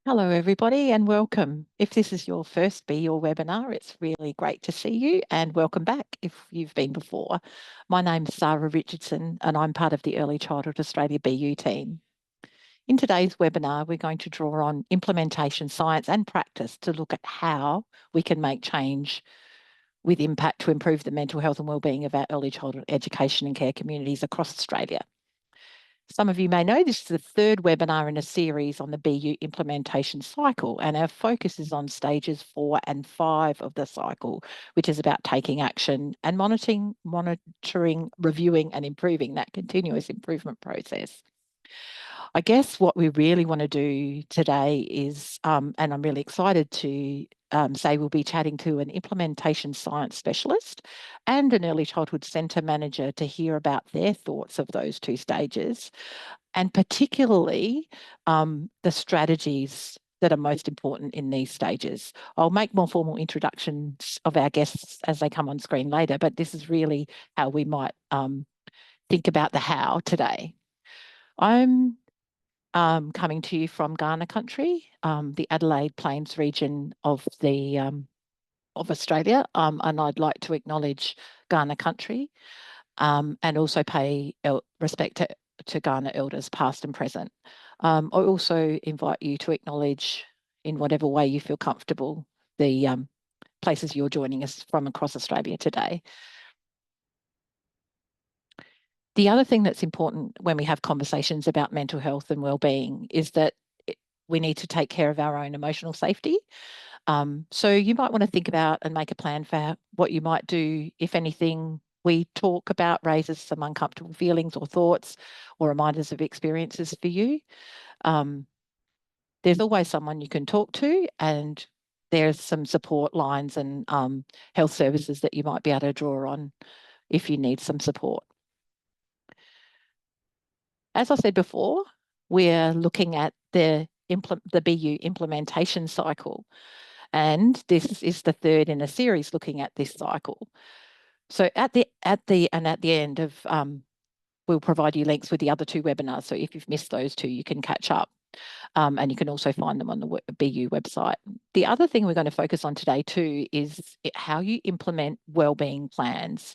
Hello, everybody, and welcome. If this is your first Be Your webinar, it's really great to see you, and welcome back if you've been before. My name's Sarah Richardson, and I'm part of the Early Childhood Australia BU team. In today's webinar, we're going to draw on implementation science and practice to look at how we can make change with impact to improve the mental health and wellbeing of our early childhood education and care communities across Australia. Some of you may know this is the third webinar in a series on the BU implementation cycle, and our focus is on stages 4 and 5 of the cycle, which is about taking action and monitoring, reviewing and improving that continuous improvement process. I guess what we really want to do today is, and I'm really excited to say we'll be chatting to an implementation science specialist and an early childhood centre manager to hear about their thoughts of those two stages, and particularly the strategies that are most important in these stages. I'll make more formal introductions of our guests as they come on screen later, but this is really how we might think about the how today. I'm coming to you from Kaurna country, the Adelaide Plains region of Australia, and I'd like to acknowledge Kaurna country and also pay respect to Kaurna elders, past and present. I also invite you to acknowledge, in whatever way you feel comfortable, the places you're joining us from across Australia today. The other thing that's important when we have conversations about mental health and wellbeing is that we need to take care of our own emotional safety. So you might want to think about and make a plan for what you might do if anything we talk about raises some uncomfortable feelings or thoughts or reminders of experiences for you. There's always someone you can talk to, and there's some support lines and health services that you might be able to draw on if you need some support. As I said before, we're looking at the BU implementation cycle, and this is the third in a series looking at this cycle. So at the end of, we'll provide you links with the other two webinars. So if you've missed those two, you can catch up. And you can also find them on the BU website. The other thing we're going to focus on today too is how you implement wellbeing plans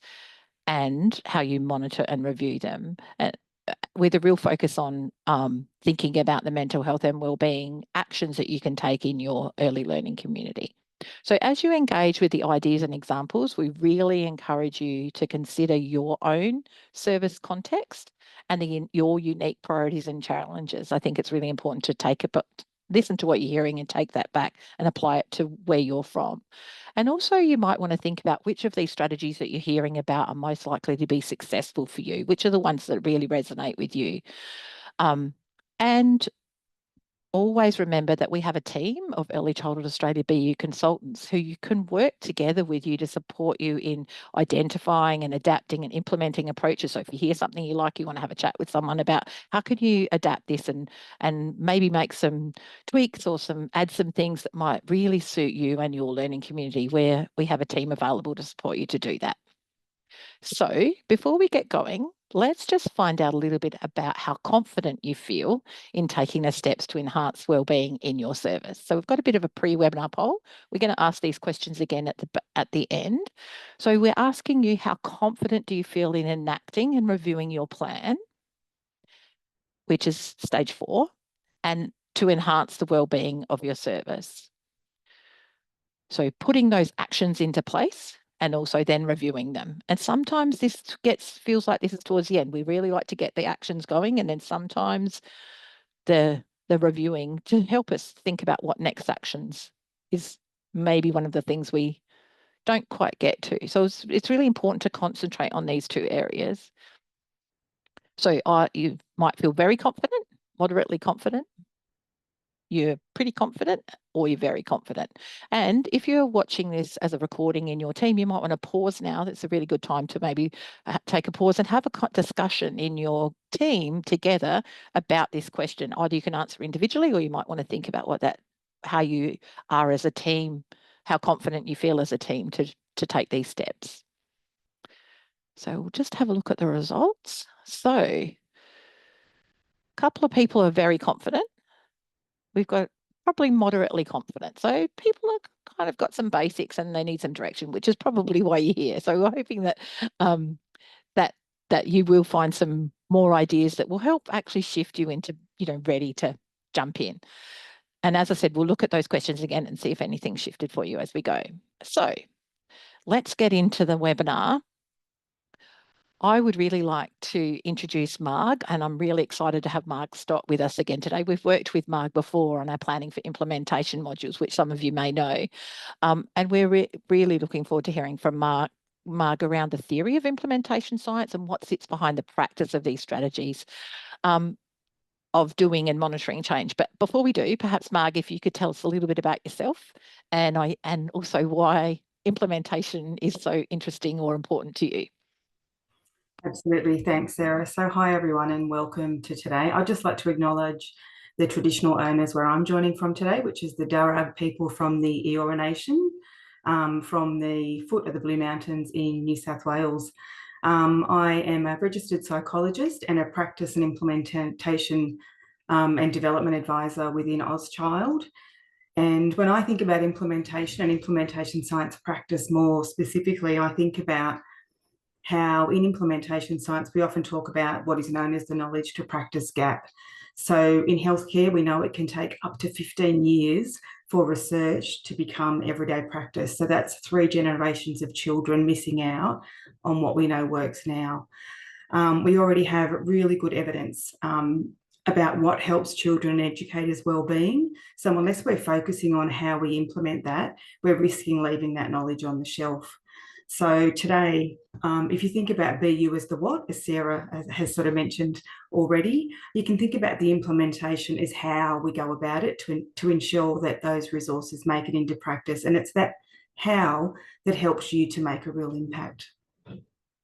and how you monitor and review them, with a real focus on thinking about the mental health and wellbeing actions that you can take in your early learning community. So as you engage with the ideas and examples, we really encourage you to consider your own service context and your unique priorities and challenges. I think it's really important to listen to what you're hearing and take that back and apply it to where you're from. And also you might want to think about which of these strategies that you're hearing about are most likely to be successful for you, which are the ones that really resonate with you. And always remember that we have a team of Early Childhood Australia BU consultants who you can work together with you to support you in identifying and adapting and implementing approaches. So if you hear something you like, you want to have a chat with someone about how can you adapt this and maybe make some tweaks or add some things that might really suit you and your learning community, where we have a team available to support you to do that. So before we get going, let's just find out a little bit about how confident you feel in taking the steps to enhance wellbeing in your service. So we've got a bit of a pre-webinar poll. We're going to ask these questions again at the end. So we're asking you, how confident do you feel in enacting and reviewing your plan, which is stage 4, and to enhance the wellbeing of your service? So putting those actions into place and also then reviewing them. And sometimes this feels like this is towards the end. We really like to get the actions going, and then sometimes the reviewing to help us think about what next actions is maybe one of the things we don't quite get to. So it's really important to concentrate on these two areas. So you might feel very confident, moderately confident, you're pretty confident, or you're very confident. And if you're watching this as a recording in your team, you might want to pause now. That's a really good time to maybe take a pause and have a discussion in your team together about this question. Either you can answer individually, or you might want to think about how you are as a team, how confident you feel as a team to take these steps. So we'll just have a look at the results. So a couple of people are very confident. We've got probably moderately confident. So people are kind of got some basics and they need some direction, which is probably why you're here. So we're hoping that that you will find some more ideas that will help actually shift you into, ready to jump in. And as I said, we'll look at those questions again and see if anything shifted for you as we go. So let's get into the webinar. I would really like to introduce Marg, and I'm really excited to have Marg Stott with us again today. We've worked with Marg before on our planning for implementation modules, which some of you may know. And we're really looking forward to hearing from Marg around the theory of implementation science and what sits behind the practice of these strategies of doing and monitoring change. But before we do, perhaps Marg, if you could tell us a little bit about yourself and also why implementation is so interesting or important to you. Absolutely. Thanks, Sarah. So hi, everyone, and welcome to today. I'd just like to acknowledge the traditional owners where I'm joining from today, which is the Darug people from the Eora Nation, from the foot of the Blue Mountains in New South Wales. I am a registered psychologist and a practice and implementation and development advisor within Ozchild. And when I think about implementation and implementation science practice more specifically, I think about how in implementation science, we often talk about what is known as the knowledge to practice gap. So in healthcare, we know it can take up to 15 years for research to become everyday practice. So that's 3 generations of children missing out on what we know works now. We already have really good evidence about what helps children and educators' well-being. So unless we're focusing on how we implement that, we're risking leaving that knowledge on the shelf. So today, if you think about BU as the what, as Sarah has sort of mentioned already, you can think about the implementation as how we go about it to ensure that those resources make it into practice. And it's that how that helps you to make a real impact.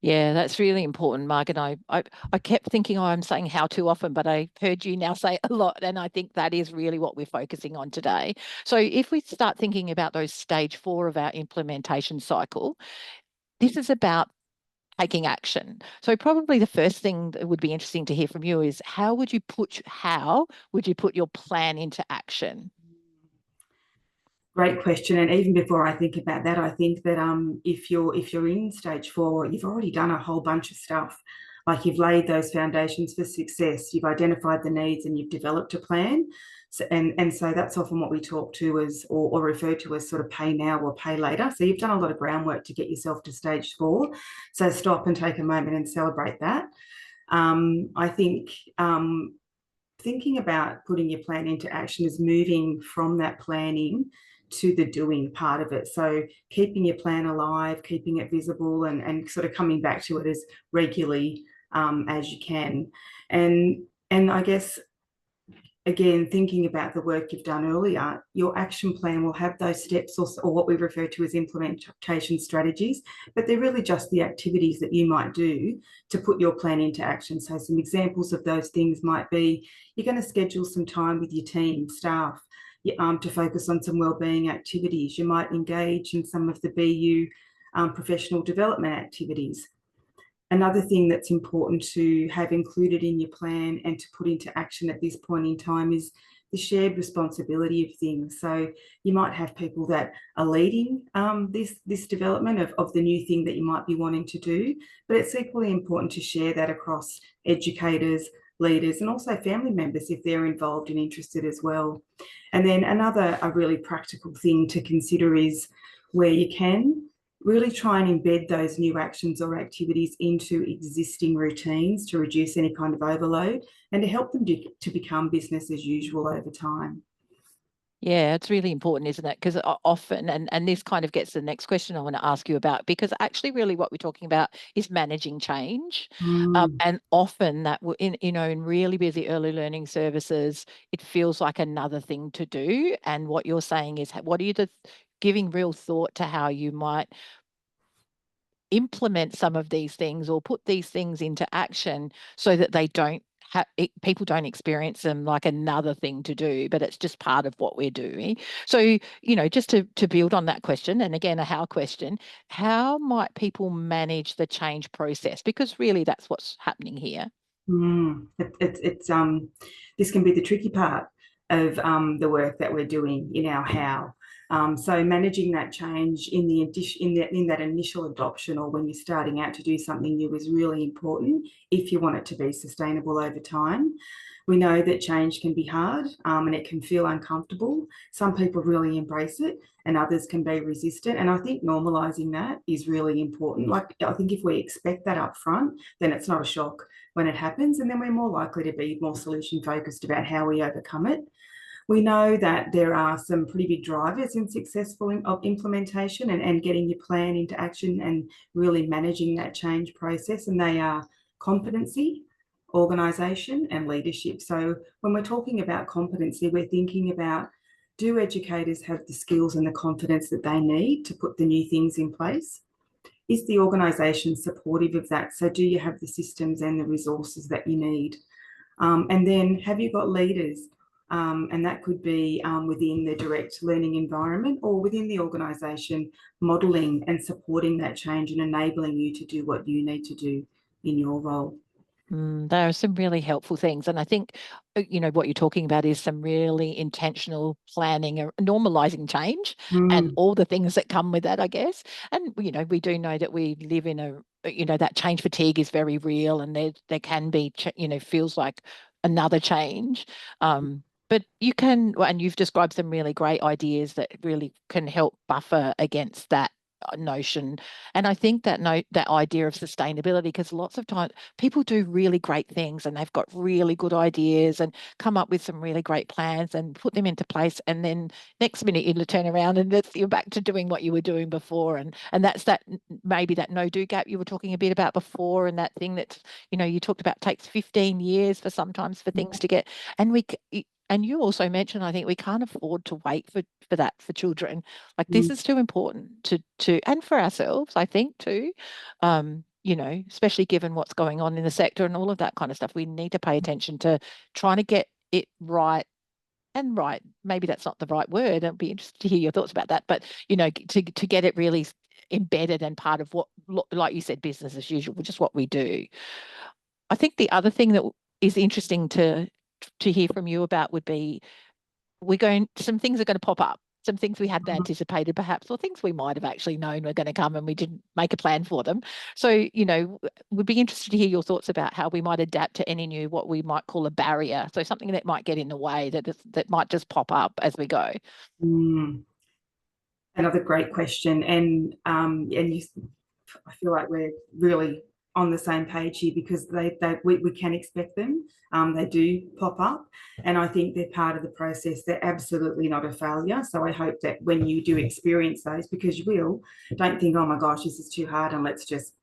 Yeah, that's really important, Marg. And I kept thinking, I'm saying how too often, but I heard you now say a lot. And I think that is really what we're focusing on today. So if we start thinking about those stage 4 of our implementation cycle, this is about taking action. So probably the first thing that would be interesting to hear from you is how would you put your plan into action? Great question. And even before I think about that, I think that if you're in stage 4, you've already done a whole bunch of stuff. Like you've laid those foundations for success, you've identified the needs, and you've developed a plan. So, and so that's often what we talk to as or refer to as sort of pay now or pay later. So you've done a lot of groundwork to get yourself to stage 4. So stop and take a moment and celebrate that. I think thinking about putting your plan into action is moving from that planning to the doing part of it. So keeping your plan alive, keeping it visible, and sort of coming back to it as regularly as you can. And I guess, again, thinking about the work you've done earlier, your action plan will have those steps or what we refer to as implementation strategies, but they're really just the activities that you might do to put your plan into action. So some examples of those things might be, you're going to schedule some time with your team, staff, to focus on some wellbeing activities. You might engage in some of the BU professional development activities. Another thing that's important to have included in your plan and to put into action at this point in time is the shared responsibility of things. So you might have people that are leading this development of the new thing that you might be wanting to do, but it's equally important to share that across educators, leaders, and also family members if they're involved and interested as well. And then a really practical thing to consider is where you can, really try and embed those new actions or activities into existing routines to reduce any kind of overload and to help them to become business as usual over time. Yeah, it's really important, isn't it? Because often, and this kind of gets to the next question I want to ask you about, because actually really what we're talking about is managing change. And often that in really busy early learning services, it feels like another thing to do. And what you're saying is, what are you giving real thought to how you might implement some of these things or put these things into action so that they don't people don't experience them like another thing to do, but it's just part of what we're doing. So, just to build on that question, and again, a how question, how might people manage the change process? Because really that's what's happening here. This can be the tricky part. of the work that we're doing in our how. So managing that change in that initial adoption, or when you're starting out to do something new, is really important if you want it to be sustainable over time. We know that change can be hard and it can feel uncomfortable. Some people really embrace it and others can be resistant. And I think normalizing that is really important. Like, I think if we expect that up front, then it's not a shock when it happens. And then we're more likely to be more solution focused about how we overcome it. We know that there are some pretty big drivers in successful implementation and getting your plan into action and really managing that change process. And they are competency, organisation and leadership. So when we're talking about competency, we're thinking about, do educators have the skills and the confidence that they need to put the new things in place? Is the organisation supportive of that? So do you have the systems and the resources that you need? And then have you got leaders? And that could be within the direct learning environment or within the organisation, modelling and supporting that change and enabling you to do what you need to do in your role. There are some really helpful things. And I think, what you're talking about is some really intentional planning or normalizing change and all the things that come with that, I guess. And, we do know that we live in that change fatigue is very real, and there can be, feels like another change. But you can, and you've described some really great ideas that really can help buffer against that notion. And I think that idea of sustainability, because lots of times people do really great things and they've got really good ideas and come up with some really great plans and put them into place, and then next minute you turn around and you're back to doing what you were doing before, and that's that, maybe that no-do gap you were talking a bit about before, and that thing that you talked about takes 15 years for sometimes for things to get, and you also mentioned, I think we can't afford to wait for that for children. Like, this is too important to and for ourselves, I think, too. Especially given what's going on in the sector and all of that kind of stuff. We need to pay attention to trying to get it right. And right, maybe that's not the right word. I'd be interested to hear your thoughts about that. But to get it really embedded and part of what, like you said, business as usual, which is what we do. I think the other thing that is interesting to hear from you about would be, some things are going to pop up, some things we hadn't anticipated perhaps, or things we might have actually known were going to come and we didn't make a plan for them. So, we'd be interested to hear your thoughts about how we might adapt to any new, what we might call a barrier. So something that might get in the way, that might just pop up as we go. Another great question. And I feel like we're really on the same page here, because we can expect them. They do pop up, and I think they're part of the process. They're absolutely not a failure. So I hope that when you do experience those, because you will, don't think, oh my gosh, this is too hard and let's just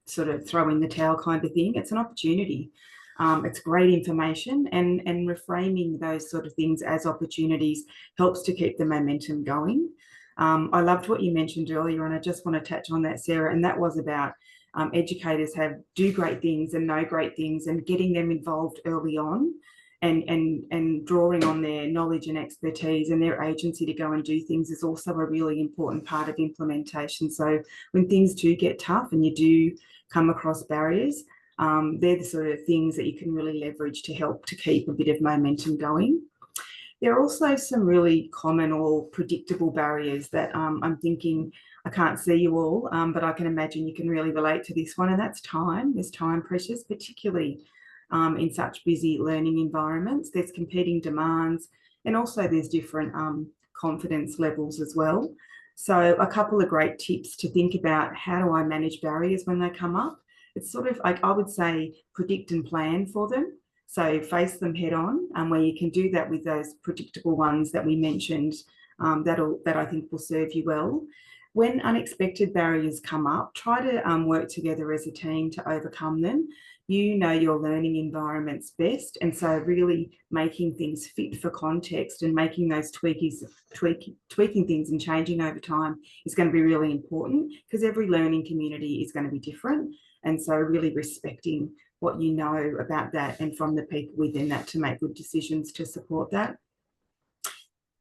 sort of throw in the towel kind of thing. It's an opportunity. It's great information, and reframing those sort of things as opportunities helps to keep the momentum going. I loved what you mentioned earlier, and I just want to touch on that, Sarah, and that was about educators do great things and know great things, and getting them involved early on, and drawing on their knowledge and expertise and their agency to go and do things is also a really important part of implementation. So when things do get tough and you do come across barriers, they're the sort of things that you can really leverage to help to keep a bit of momentum going. There are also some really common or predictable barriers that I'm thinking, I can't see you all, but I can imagine you can really relate to this one, and that's time. There's time pressures, particularly in such busy learning environments. There's competing demands, and also there's different confidence levels as well. So a couple of great tips to think about: how do I manage barriers when they come up? It's sort of like, I would say, predict and plan for them. So face them head on, where you can do that with those predictable ones that we mentioned, that I think will serve you well. When unexpected barriers come up, try to work together as a team to overcome them. You know your learning environments best, and so really making things fit for context and making those tweaking things and changing over time is going to be really important, because every learning community is going to be different, and so really respecting what you know about that and from the people within that to make good decisions to support that.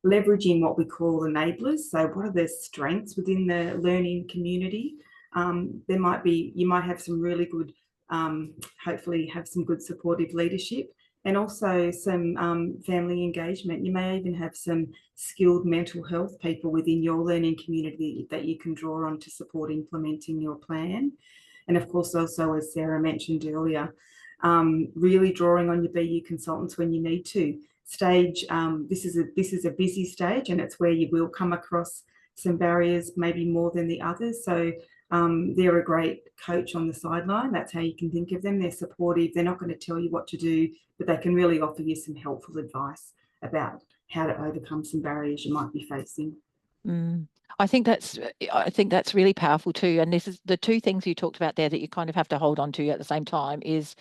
Leveraging what we call enablers. So what are the strengths within the learning community? You might have some really good, hopefully have some good supportive leadership. and also some family engagement. You may even have some skilled mental health people within your learning community that you can draw on to support implementing your plan. And of course, also, as Sarah mentioned earlier, really drawing on your BU consultants when you need to. This is a busy stage, and it's where you will come across some barriers, maybe more than the others. So they're a great coach on the sideline. That's how you can think of them. They're supportive. They're not going to tell you what to do, but they can really offer you some helpful advice about how to overcome some barriers you might be facing. Mm. I think that's really powerful too. And this is the two things you talked about there that you kind of have to hold on to at the same time is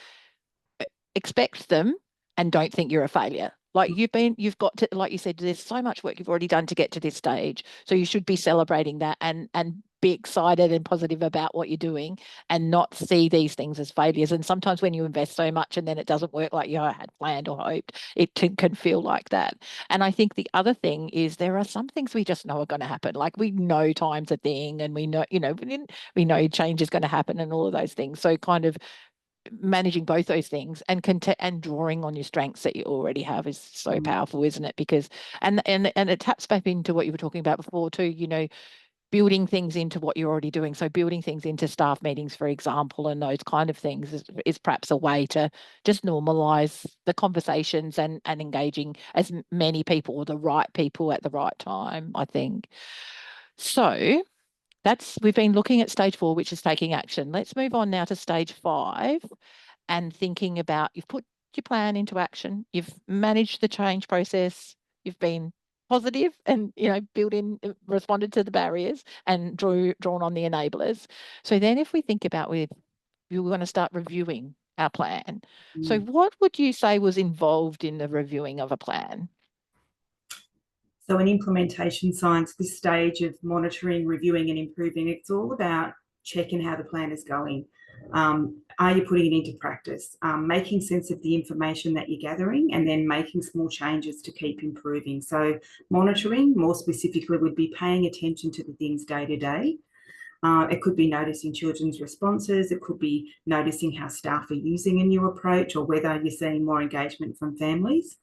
expect them and don't think you're a failure. Like you've got to, like you said, there's so much work you've already done to get to this stage. So you should be celebrating that and be excited and positive about what you're doing and not see these things as failures. And sometimes when you invest so much and then it doesn't work like you had planned or hoped, it can feel like that. And I think the other thing is there are some things we just know are going to happen. Like we know time's a thing and we know, we know change is going to happen and all of those things. So kind of managing both those things and drawing on your strengths that you already have is so powerful, isn't it? Because and it taps back into what you were talking about before too, building things into what you're already doing. So building things into staff meetings, for example, and those kind of things is perhaps a way to just normalize the conversations and engaging as many people or the right people at the right time, I think. So we've been looking at stage 4, which is taking action. Let's move on now to stage 5 and thinking about you've put your plan into action, you've managed the change process, you've been positive and built in, responded to the barriers and drawn on the enablers. So then if we think about we want to start reviewing our plan. So what would you say was involved in the reviewing of a plan? So in implementation science, this stage of monitoring, reviewing and improving, it's all about checking how the plan is going. Are you putting it into practice? Making sense of the information that you're gathering and then making small changes to keep improving. So monitoring, more specifically, would be paying attention to the things day to day. It could be noticing children's responses. It could be noticing how staff are using a new approach or whether you're seeing more engagement from families.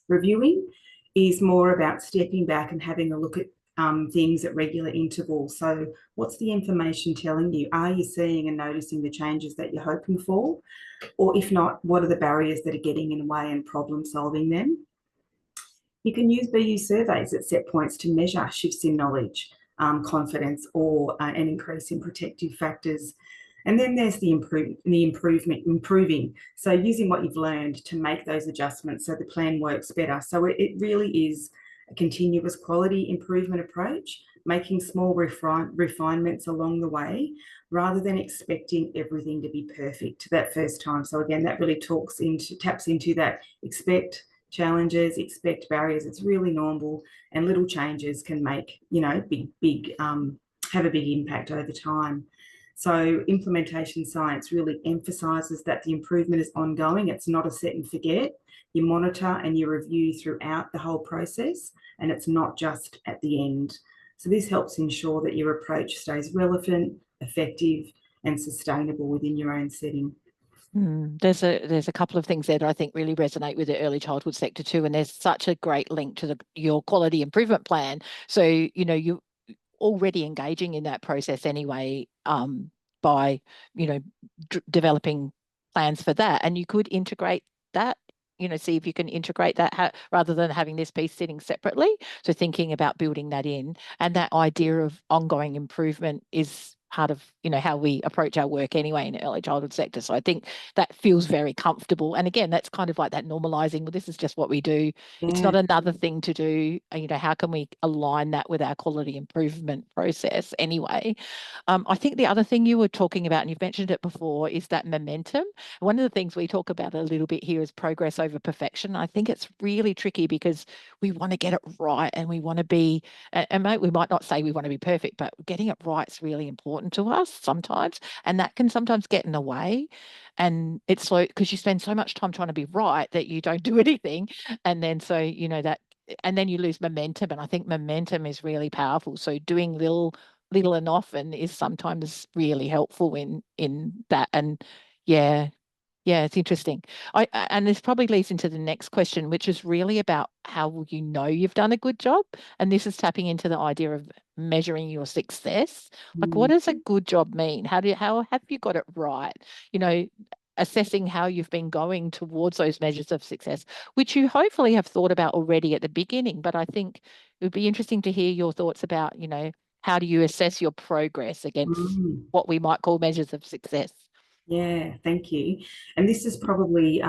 Reviewing is more about stepping back and having a look at things at regular intervals. So what's the information telling you? Are you seeing and noticing the changes that you're hoping for? Or if not, what are the barriers that are getting in the way and problem solving them? You can use BU surveys at set points to measure shifts in knowledge, confidence, or an increase in protective factors. And then there's the improving. So using what you've learned to make those adjustments so the plan works better. So it really is a continuous quality improvement approach, making small refinements along the way, rather than expecting everything to be perfect that first time. So again, that really taps into that expect challenges, expect barriers. It's really normal, and little changes can make have a big impact over time. So implementation science really emphasises that the improvement is ongoing. It's not a set and forget. You monitor and you review throughout the whole process, and it's not just at the end. So this helps ensure that your approach stays relevant, effective, and sustainable within your own setting. There's a couple of things there that I think really resonate with the early childhood sector too, and there's such a great link to your quality improvement plan. So you're already engaging in that process anyway, by developing plans for that, and you could integrate that. See if you can integrate that rather than having this piece sitting separately. So thinking about building that in, and that idea of ongoing improvement is part of how we approach our work anyway in the early childhood sector. So I think that feels very comfortable. And again, that's kind of like that normalizing. Well, this is just what we do. Yeah. It's not another thing to do. How can we align that with our quality improvement process anyway? I think the other thing you were talking about, and you've mentioned it before, is that momentum. One of the things we talk about a little bit here is progress over perfection. I think it's really tricky because we want to get it right and we want to be, and we might not say we want to be perfect, but getting it right is really important to us sometimes. And that can sometimes get in the way. And it's so, because you spend so much time trying to be right that you don't do anything. And then so, and then you lose momentum. And I think momentum is really powerful. So doing little and often is sometimes really helpful in that. And yeah, Yeah, it's interesting. And this probably leads into the next question, which is really about how will you know you've done a good job? And this is tapping into the idea of measuring your success. Like, what Mm. does a good job mean? How have you got it right? You know, assessing how you've been going towards those measures of success, which you hopefully have thought about already at the beginning. But I think it would be interesting to hear your thoughts about, how do you assess your progress against Mm. what we might call measures of success? Yeah, thank you. And this is probably,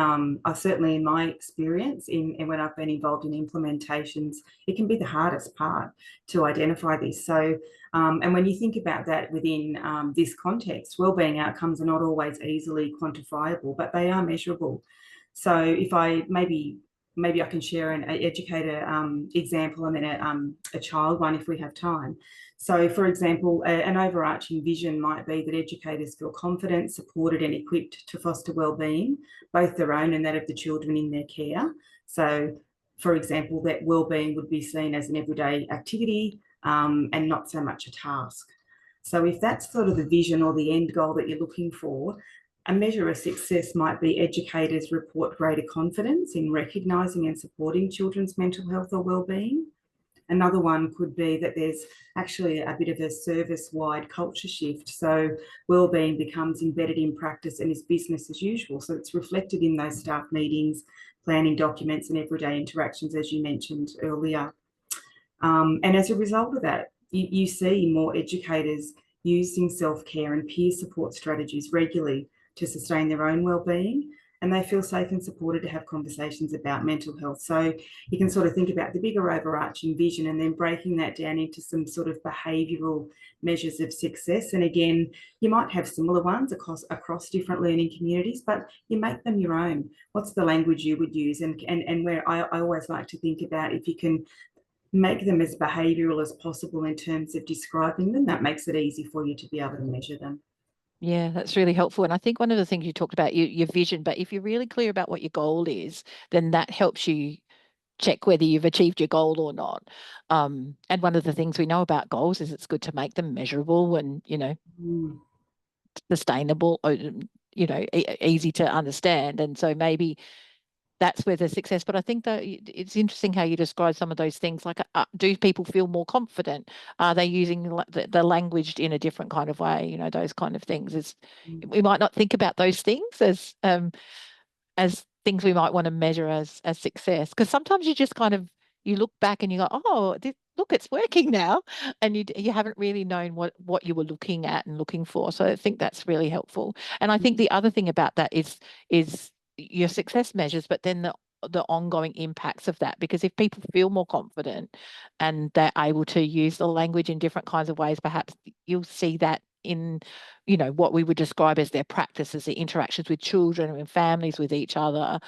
certainly in my experience, in when I've been involved in implementations, it can be the hardest part to identify this. So, and when you think about that within this context, wellbeing outcomes are not always easily quantifiable, but they are measurable. So, if I maybe I can share an educator example and then a child one if we have time. So, for example, an overarching vision might be that educators feel confident, supported, and equipped to foster wellbeing, both their own and that of the children in their care. So, for example, that wellbeing would be seen as an everyday activity and not so much a task. So, if that's sort of the vision or the end goal that you're looking for, a measure of success might be educators report greater confidence in recognising and supporting children's mental health or wellbeing. Another one could be that there's actually a bit of a service-wide culture shift. So wellbeing becomes embedded in practice and is business as usual. So it's reflected in those staff meetings, planning documents and everyday interactions, as you mentioned earlier. And as a result of that, you see more educators using self-care and peer support strategies regularly to sustain their own wellbeing, and they feel safe and supported to have conversations about mental health. So you can sort of think about the bigger overarching vision and then breaking that down into some sort of behavioural measures of success. And again, you might have similar ones across different learning communities, but you make them your own. What's the language you would use? And where I always like to think about, if you can make them as behavioural as possible in terms of describing them, that makes it easy for you to be able to measure them. Yeah, that's really helpful. And I think one of the things you talked about, your vision, but if you're really clear about what your goal is, then that helps you check whether you've achieved your goal or not. And one of the things we know about goals is it's good to make them measurable and, Mm. sustainable, easy to understand. And so maybe that's where the success. But I think that it's interesting how you describe some of those things. Like, do people feel more confident? Are they using the language in a different kind of way? Those kind of things. We might not think about those things as things we might want to measure as success, because sometimes you just kind of you look back and you go, oh, look, it's working now, and you haven't really known what you were looking at and looking for. So I think that's really helpful. And I think the other thing about that is your success measures, but then the ongoing impacts of that. Because if people feel more confident and they're able to use the language in different kinds of ways, perhaps you'll see that in what we would describe as their practices, the interactions with children and families, with each other.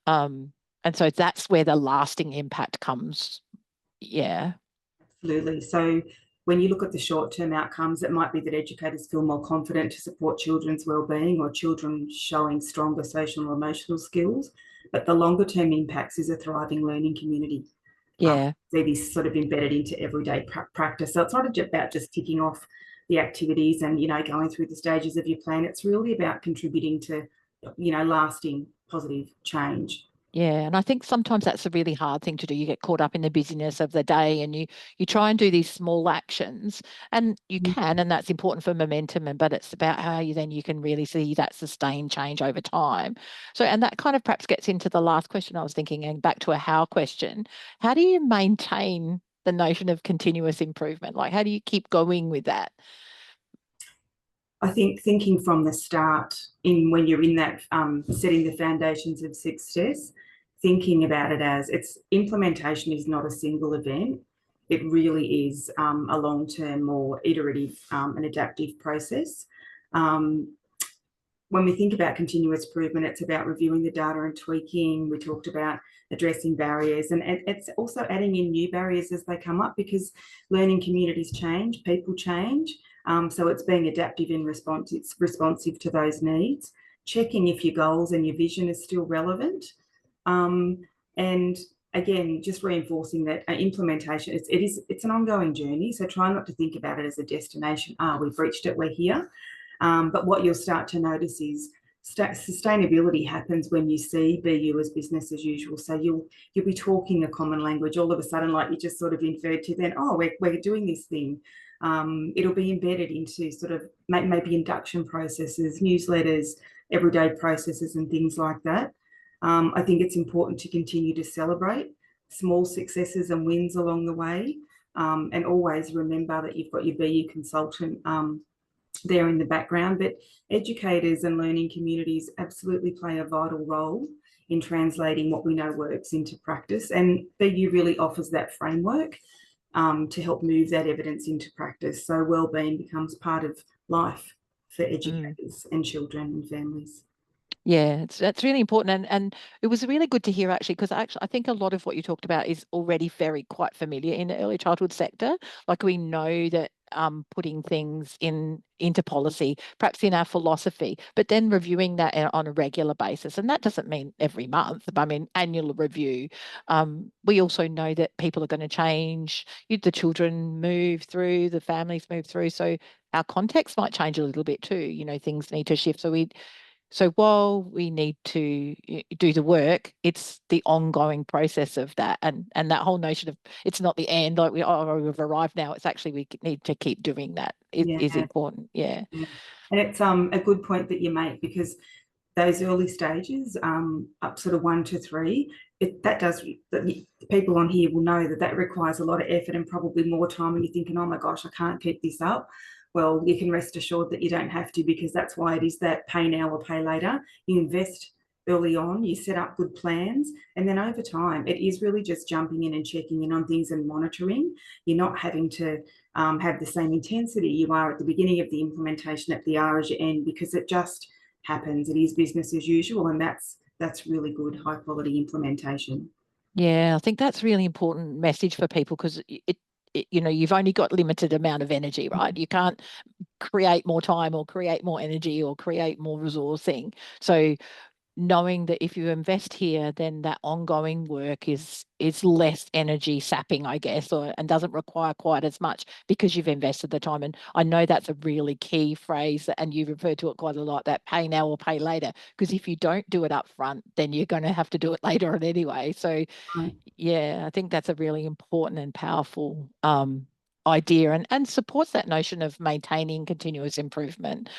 And so that's where the lasting impact comes. Yeah. Absolutely. So when you look at the short-term outcomes, it might be that educators feel more confident to support children's wellbeing or children showing stronger social and emotional skills. But the longer-term impacts is a thriving learning community. Yeah. See this sort of embedded into everyday practice. So it's not about just ticking off the activities and, going through the stages of your plan. It's really about contributing to, lasting positive change. Yeah, and I think sometimes that's a really hard thing to do. You get caught up in the busyness of the day and you try and do these small actions, and you can, and that's important for momentum, but it's about how you can really see that sustained change over time. So, and that kind of perhaps gets into the last question I was thinking, and back to a how question. How do you maintain the notion of continuous improvement? Like, how do you keep going with that? I think thinking from the start, in when you're in that setting the foundations of success, thinking about it as its implementation is not a single event. It really is a long-term, more iterative and adaptive process. When we think about continuous improvement, it's about reviewing the data and tweaking. We talked about addressing barriers, and it's also adding in new barriers as they come up, because learning communities change, people change. So it's being adaptive in response, it's responsive to those needs, checking if your goals and your vision is still relevant. And again, just reinforcing that implementation, it's an ongoing journey. So try not to think about it as a destination. We've reached it, we're here. But what you'll start to notice is sustainability happens when you see BU as business as usual. So you'll be talking a common language all of a sudden, like you just sort of inferred to then, oh, we're doing this thing. It'll be embedded into sort of maybe induction processes, newsletters, everyday processes and things like that. I think it's important to continue to celebrate small successes and wins along the way, and always remember that you've got your BU consultant there in the background. But educators and learning communities absolutely play a vital role in translating what we know works into practice, and BU really offers that framework to help move that evidence into practice. So wellbeing becomes part of life for educators and children and families. Yeah, that's really important, and it was really good to hear actually, because I think a lot of what you talked about is already quite familiar in the early childhood sector. Like we know that putting things into policy, perhaps in our philosophy, but then reviewing that on a regular basis, and that doesn't mean every month. I mean annual review. We also know that people are going to change. The children move through, the families move through, so our context might change a little bit too. Things need to shift. So while we need to do the work, it's the ongoing process of that, and that whole notion of it's not the end, like we've arrived now. It's actually we need to keep doing that. It is important. Yeah. And it's a good point that you make, because those early stages, up sort of 1 to 3, people on here will know that requires a lot of effort and probably more time. And you're thinking, oh my gosh, I can't keep this up. Well, you can rest assured that you don't have to, because that's why it is that pay now or pay later. You invest early on, you set up good plans, and then over time, it is really just jumping in and checking in on things and monitoring. You're not having to have the same intensity you are at the beginning of the implementation at the R as you end, because it just happens. It is business as usual, and that's really good, high quality implementation. Yeah, I think that's really important message for people, because you've only got limited amount of energy, right? You can't create more time or create more energy or create more resourcing. So knowing that if you invest here, then that ongoing work is less energy sapping, I guess, and doesn't require quite as much because you've invested the time. And I know that's a really key phrase, and you refer to it quite a lot, that pay now or pay later, because if you don't do it up front, then you're going to have to do it later on anyway. So yeah, I think that's a really important and powerful idea, and supports that notion of maintaining continuous improvement,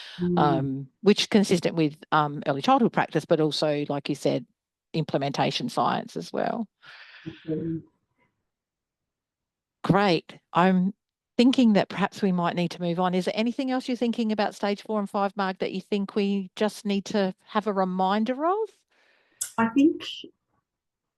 which is consistent with early childhood practice, but also, like you said, implementation science as well. Great. I'm thinking that perhaps we might need to move on. Is there anything else you're thinking about stage 4 and 5, Marg, that you think we just need to have a reminder of? I think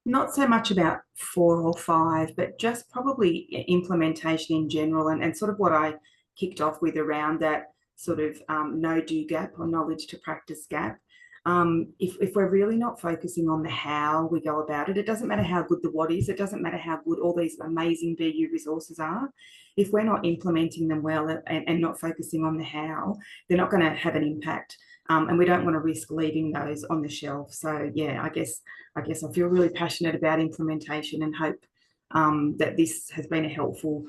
not so much about 4 or 5, but just probably implementation in general, and sort of what I kicked off with around that sort of know-do gap or knowledge to practice gap. If we're really not focusing on the how we go about it, it doesn't matter how good the what is, it doesn't matter how good all these amazing BU resources are. If we're not implementing them well and not focusing on the how, they're not going to have an impact. And we don't want to risk leaving those on the shelf. So yeah, I guess I feel really passionate about implementation, and hope that this has been a helpful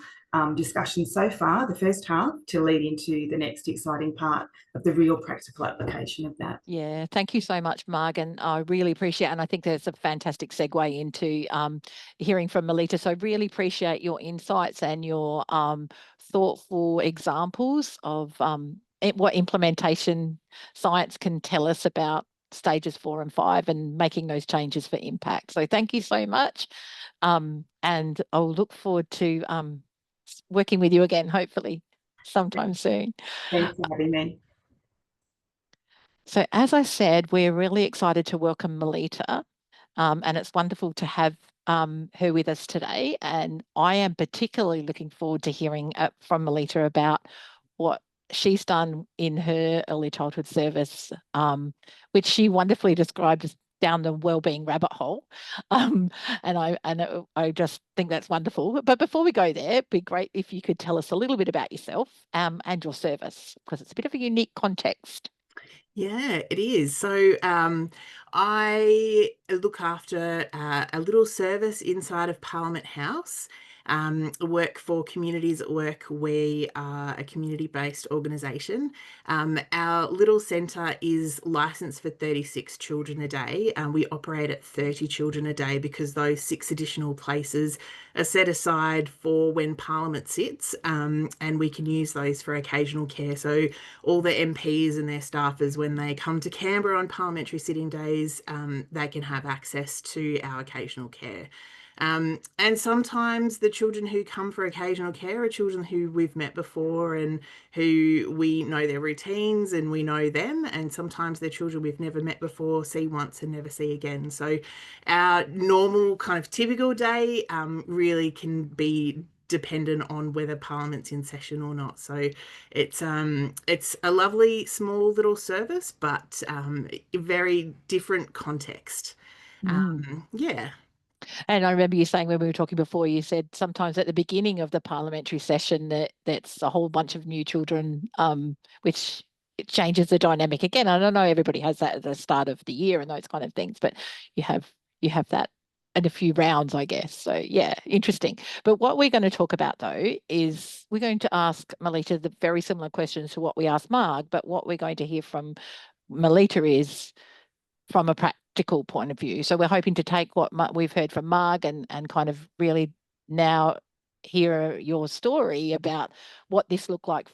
discussion so far, the first half, to lead into the next exciting part of the real practical application of that. Yeah, thank you so much, Marg, and I really appreciate it. And I think there's a fantastic segue into hearing from Melita. So I really appreciate your insights and your thoughtful examples of what implementation science can tell us about stages 4 and 5 and making those changes for impact. So thank you so much. And I'll look forward to working with you again, hopefully sometime soon. Thanks for having me. So as I said, we're really excited to welcome Melita, and it's wonderful to have her with us today. And I am particularly looking forward to hearing from Melita about what she's done in her early childhood service, which she wonderfully described as down the wellbeing rabbit hole. And I just think that's wonderful. But before we go there, it'd be great if you could tell us a little bit about yourself and your service, because it's a bit of a unique context. Yeah, it is. So I look after a little service inside of Parliament House. Work for Communities at Work. We are a community-based organisation. Our little centre is licensed for 36 children a day, and we operate at 30 children a day because those 6 additional places are set aside for when Parliament sits, and we can use those for occasional care. So all the MPs and their staffers, when they come to Canberra on parliamentary sitting days, they can have access to our occasional care. And sometimes the children who come for occasional care are children who we've met before and who we know their routines and we know them. And sometimes they're children we've never met before, see once and never see again. So our normal kind of typical day really can be dependent on whether Parliament's in session or not. So it's a lovely small little service, but a very different context. Yeah. And I remember you saying when we were talking before, you said sometimes at the beginning of the parliamentary session that's a whole bunch of new children, which it changes the dynamic again. I don't know everybody has that at the start of the year and those kind of things, but you have that in a few rounds, I guess. So yeah, interesting. But what we're going to talk about though is we're going to ask Melita the very similar questions to what we asked Marg, but what we're going to hear from Melita is from a practical point of view. So we're hoping to take what we've heard from Marg and kind of really now hear your story about what this looked like,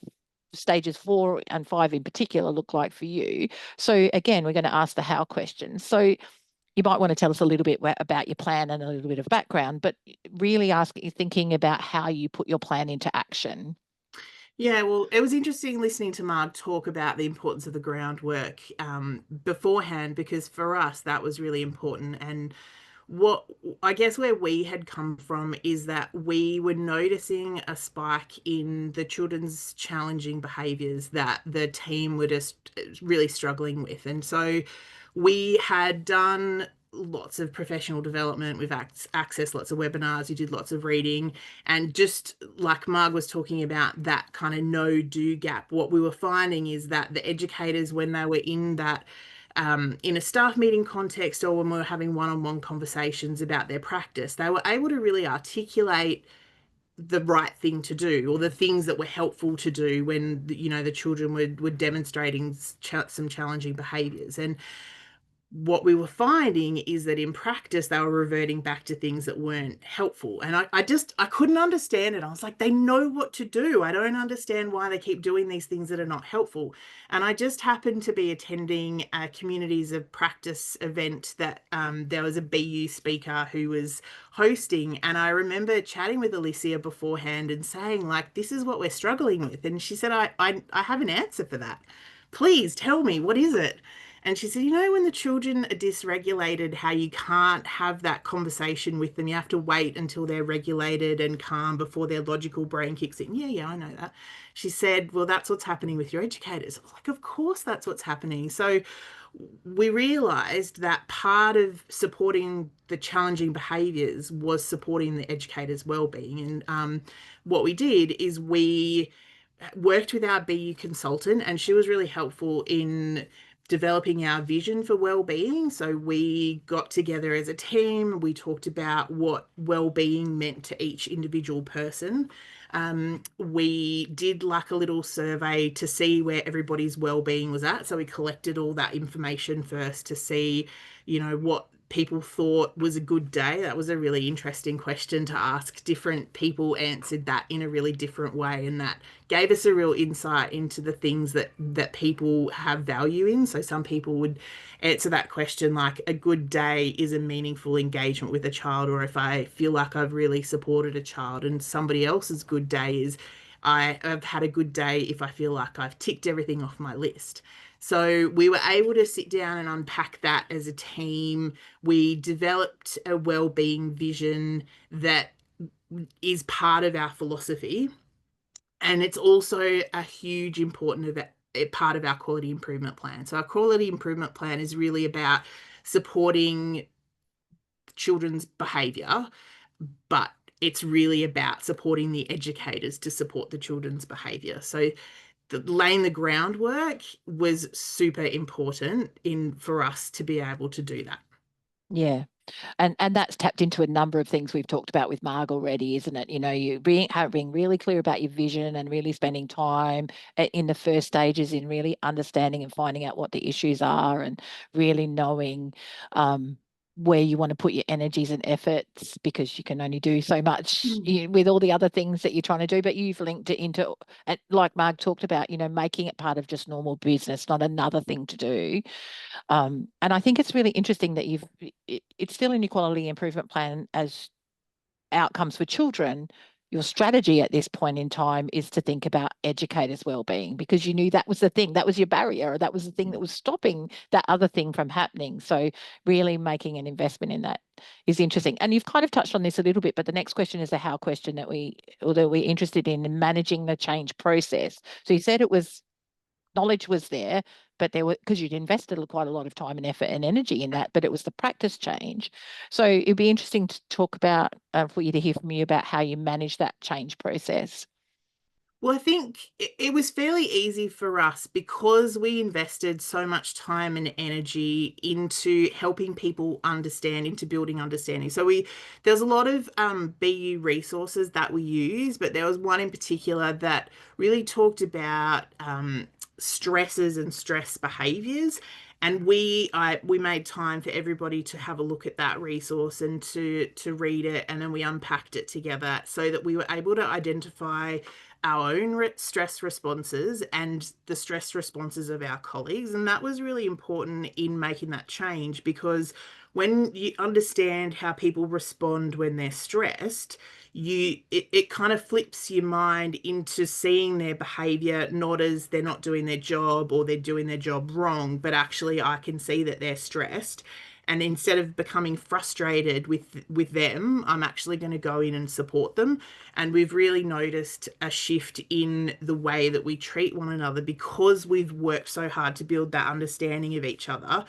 stages 4 and 5 in particular look like for you. So again, we're going to ask the how questions. So you might want to tell us a little bit about your plan and a little bit of background, but really thinking about how you put your plan into action. Yeah, well, it was interesting listening to Marg talk about the importance of the groundwork beforehand, because for us that was really important. And what I guess where we had come from is that we were noticing a spike in the children's challenging behaviours that the team were just really struggling with. And so we had done lots of professional development. We've accessed lots of webinars. We did lots of reading. And just like Marg was talking about that kind of no-do gap, what we were finding is that the educators, when they were in that in a staff meeting context or when we were having one-on-one conversations about their practice, they were able to really articulate the right thing to do or the things that were helpful to do when the children were demonstrating some challenging behaviors. And what we were finding is that in practice they were reverting back to things that weren't helpful. And I couldn't understand it. I was like, they know what to do. I don't understand why they keep doing these things that are not helpful. And I just happened to be attending a Communities of Practice event that there was a BU speaker who was hosting. And I remember chatting with Alicia beforehand and saying, like, this is what we're struggling with. And she said, I have an answer for that. Please tell me, what is it? And she said, when the children are dysregulated, how you can't have that conversation with them. You have to wait until they're regulated and calm before their logical brain kicks in. Yeah, I know that. She said, well, that's what's happening with your educators. I was like, of course that's what's happening. So we realized that part of supporting the challenging behaviors was supporting the educators' well-being. And what we did is we worked with our BU consultant, and she was really helpful in developing our vision for well-being. So we got together as a team. We talked about what well-being meant to each individual person. We did like a little survey to see where everybody's well-being was at. So we collected all that information first to see, what people thought was a good day. That was a really interesting question to ask. Different people answered that in a really different way, and that gave us a real insight into the things that people have value in. So some people would answer that question like, a good day is a meaningful engagement with a child, or if I feel like I've really supported a child. And somebody else's good day is, I've had a good day if I feel like I've ticked everything off my list. So we were able to sit down and unpack that as a team. We developed a well-being vision that is part of our philosophy. And it's also a huge important part of our quality improvement plan. So our quality improvement plan is really about supporting children's behaviour, but it's really about supporting the educators to support the children's behaviour. So laying the groundwork was super important for us to be able to do that. Yeah. And that's tapped into a number of things we've talked about with Marg already, isn't it? You know, you being really clear about your vision and really spending time in the first stages in really understanding and finding out what the issues are, and really knowing where you want to put your energies and efforts, because you can only do so much with all the other things that you're trying to do. But you've linked it into, like Marg talked about, you know, making it part of just normal business, not another thing to do. And I think it's really interesting that it's still an equality improvement plan as outcomes for children. Your strategy at this point in time is to think about educators' well-being, because you knew that was the thing, that was your barrier, or that was the thing that was stopping that other thing from happening. So really making an investment in that is interesting. And you've kind of touched on this a little bit, but the next question is a how question that we're interested in managing the change process. So you said it was knowledge was there, but there were, because you'd invested quite a lot of time and effort and energy in that, but it was the practice change. So it'd be interesting to talk about, for you to hear from you about how you manage that change process. Well, I think it was fairly easy for us because we invested so much time and energy into helping people understand, into building understanding. So there's a lot of BU resources that we use, but there was one in particular that really talked about stresses and stress behaviors. And we made time for everybody to have a look at that resource and to read it, and then we unpacked it together so that we were able to identify our own stress responses and the stress responses of our colleagues. And that was really important in making that change, because when you understand how people respond when they're stressed, it kind of flips your mind into seeing their behavior not as they're not doing their job or they're doing their job wrong, but actually I can see that they're stressed. And instead of becoming frustrated with them, I'm actually going to go in and support them. And we've really noticed a shift in the way that we treat one another because we've worked so hard to build that understanding of each other.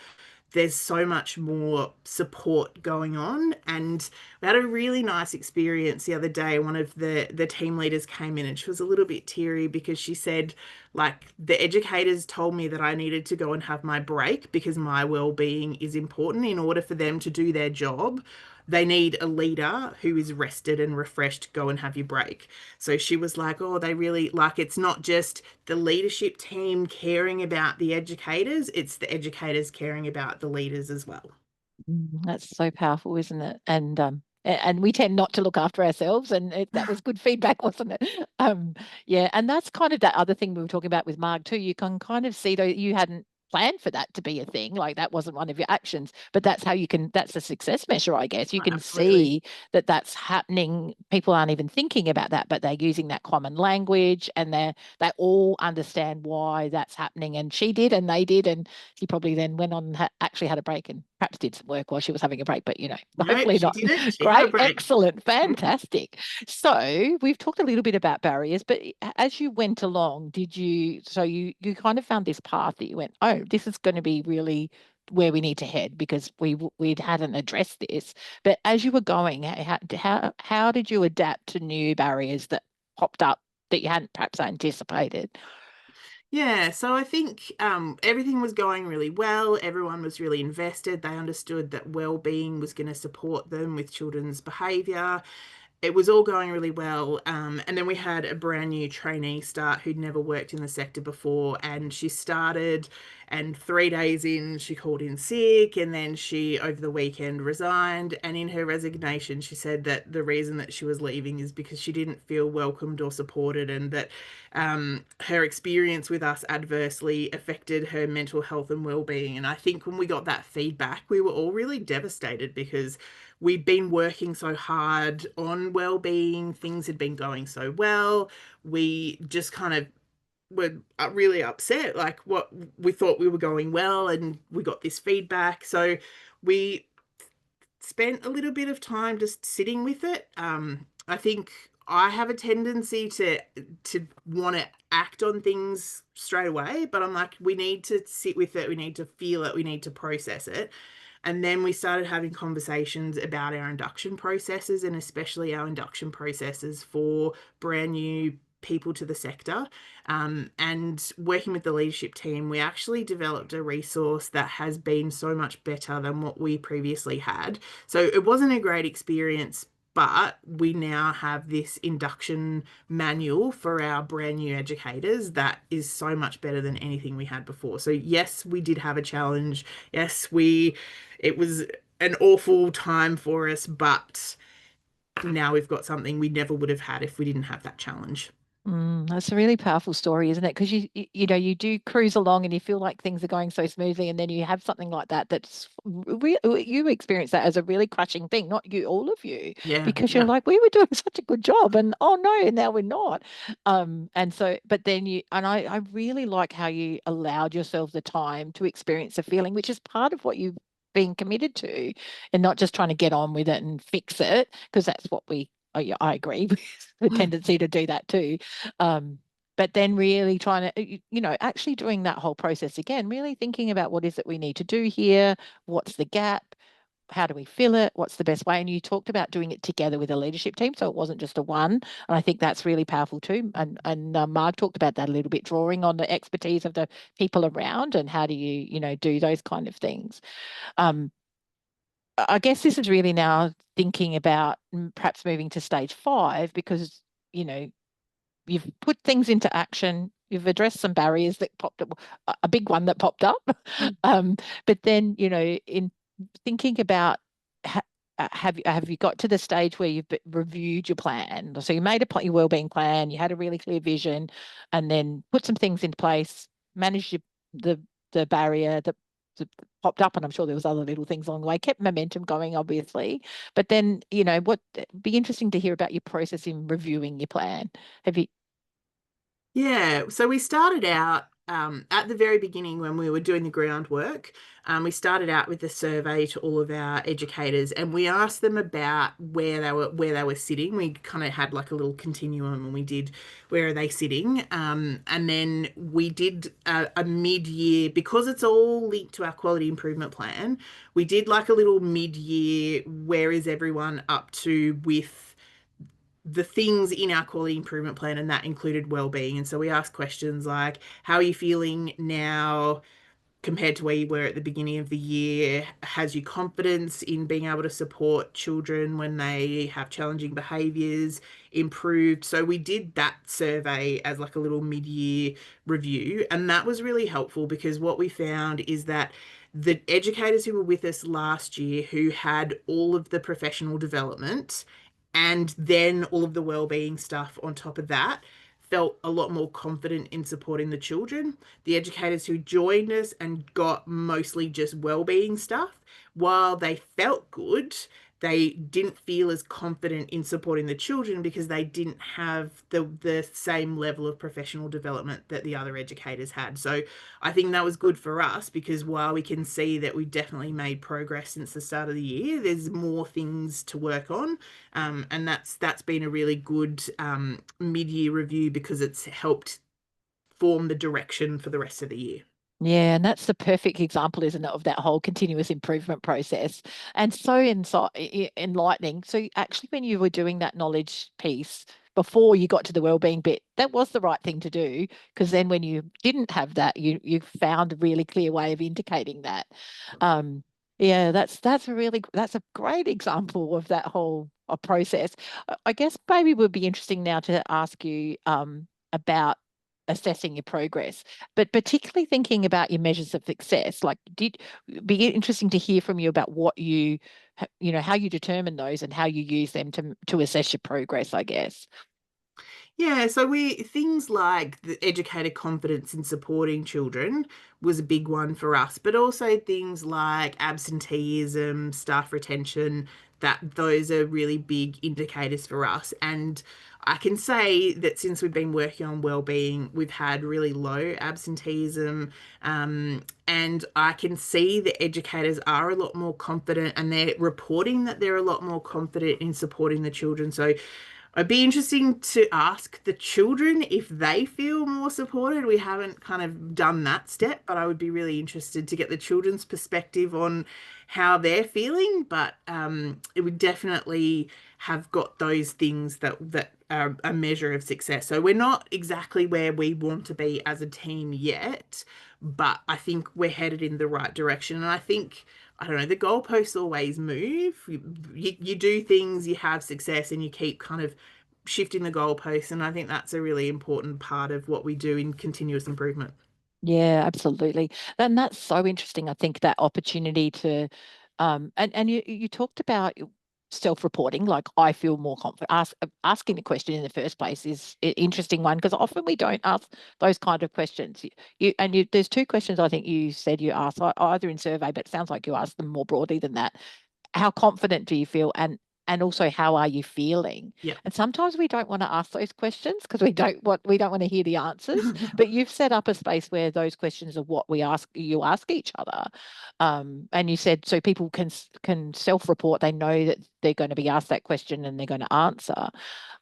There's so much more support going on. And we had a really nice experience the other day. One of the team leaders came in and she was a little bit teary because she said, like, the educators told me that I needed to go and have my break because my well-being is important. In order for them to do their job, they need a leader who is rested and refreshed. Go and have your break. So she was like, oh, they really, like, it's not just the leadership team caring about the educators, it's the educators caring about the leaders as well. That's so powerful, isn't it? And we tend not to look after ourselves, and that was good feedback, wasn't it? Yeah, and that's kind of that other thing we were talking about with Marg too. You can kind of see, though, you hadn't planned for that to be a thing, like that wasn't one of your actions, but that's how you can, that's a success measure, I guess. You can see that that's happening. People aren't even thinking about that, but they're using that common language, and they all understand why that's happening. And she did, and they did, and she probably then went on and actually had a break and perhaps did some work while she was having a break, but hopefully not. Great, excellent, fantastic. So we've talked a little bit about barriers, but as you went along, you kind of found this path that you went, oh, this is going to be really where we need to head, because we hadn't addressed this. But as you were going, how did you adapt to new barriers that popped up that you hadn't perhaps anticipated? Yeah, so I think everything was going really well. Everyone was really invested. They understood that well-being was going to support them with children's behaviour. It was all going really well. And then we had a brand new trainee start who'd never worked in the sector before. And she started, and 3 days in, she called in sick. And then she, over the weekend, resigned. And in her resignation, she said that the reason that she was leaving is because she didn't feel welcomed or supported, and that her experience with us adversely affected her mental health and well-being. And I think when we got that feedback, we were all really devastated, because we'd been working so hard on well-being, things had been going so well. We just kind of were really upset, like, what we thought we were going well, and we got this feedback. So we spent a little bit of time just sitting with it. I think I have a tendency to want to act on things straight away, but I'm like, we need to sit with it, we need to feel it, we need to process it. And then we started having conversations about our induction processes, and especially our induction processes for brand new people to the sector. And working with the leadership team, we actually developed a resource that has been so much better than what we previously had. So it wasn't a great experience, but we now have this induction manual for our brand new educators that is so much better than anything we had before. So yes, we did have a challenge. Yes, it was an awful time for us, but now we've got something we never would have had if we didn't have that challenge. That's a really powerful story, isn't it? Because you know, you do cruise along and you feel like things are going so smoothly, and then you have something like that that's you experience that as a really crushing thing, not you, all of you, Yeah, because yeah. you're like, we were doing such a good job, and oh no, now we're not. And so, but then I really like how you allowed yourself the time to experience a feeling, which is part of what you've been committed to, and not just trying to get on with it and fix it, because that's what I agree with the tendency to do that too. But then really trying to, you know, actually doing that whole process again, really thinking about what is it we need to do here? What's the gap? How do we fill it? What's the best way? And you talked about doing it together with a leadership team, so it wasn't just a one. And I think that's really powerful too. And Mark talked about that a little bit, drawing on the expertise of the people around, and how do you, you know, do those kind of things. Um, I guess this is really now thinking about perhaps moving to stage 5, because, you know, you've put things into action, you've addressed some barriers that popped up, a big one that popped up. But then, you know, in thinking about have you got to the stage where you've reviewed your plan? So you made your wellbeing plan, you had a really clear vision, and then put some things into place, managed the barrier that popped up, and I'm sure there was other little things along the way, kept momentum going, obviously. But then, you know, what be interesting to hear about your process in reviewing your plan. Have you? Yeah, so we started out at the very beginning when we were doing the groundwork. We started out with a survey to all of our educators, and we asked them about where they were sitting. We kind of had like a little continuum, and we did where are they sitting, and then we did a mid-year, because it's all linked to our quality improvement plan. We did like a little mid-year, where is everyone up to with the things in our quality improvement plan, and that included well-being. And so we asked questions like, how are you feeling now compared to where you were at the beginning of the year? Has your confidence in being able to support children when they have challenging behaviors improved? So we did that survey as like a little mid-year review, and that was really helpful, because what we found is that the educators who were with us last year, who had all of the professional development and then all of the well-being stuff on top of that, felt a lot more confident in supporting the children. The educators who joined us and got mostly just well-being stuff, while they felt good, they didn't feel as confident in supporting the children, because they didn't have the same level of professional development that the other educators had. So I think that was good for us, because while we can see that we definitely made progress since the start of the year, there's more things to work on. And that's been a really good mid-year review, because it's helped form the direction for the rest of the year. Yeah, and that's the perfect example, isn't it, of that whole continuous improvement process. And so enlightening. So actually, when you were doing that knowledge piece before you got to the wellbeing bit, that was the right thing to do, because then when you didn't have that, you found a really clear way of indicating that. Yeah, that's a great example of that whole process. I guess maybe it would be interesting now to ask you about assessing your progress, but particularly thinking about your measures of success. Like, be interesting to hear from you about what you know, how you determine those and how you use them to assess your progress, I guess. Yeah, so things like the educator confidence in supporting children was a big one for us, but also things like absenteeism, staff retention, that those are really big indicators for us. And I can say that since we've been working on wellbeing, we've had really low absenteeism, and I can see the educators are a lot more confident, and they're reporting that they're a lot more confident in supporting the children. So it'd be interesting to ask the children if they feel more supported. We haven't kind of done that step, but I would be really interested to get the children's perspective on how they're feeling. But it would definitely have got those things that are a measure of success. So we're not exactly where we want to be as a team yet, but I think we're headed in the right direction. And I think, I don't know, the goalposts always move. You do things, you have success, and you keep kind of shifting the goalposts. And I think that's a really important part of what we do in continuous improvement. Yeah, absolutely. And that's so interesting. I think that opportunity to, and you talked about self-reporting, like I feel more confident. Asking the question in the first place is an interesting one because often we don't ask those kind of questions. There's two questions I think you said you asked either in survey, but it sounds like you asked them more broadly than that. How confident do you feel, and also how are you feeling? Yeah. And sometimes we don't want to ask those questions because we don't want to hear the answers. But you've set up a space where those questions are what you ask each other. And you said so people can self-report. They know that they're going to be asked that question and they're going to answer.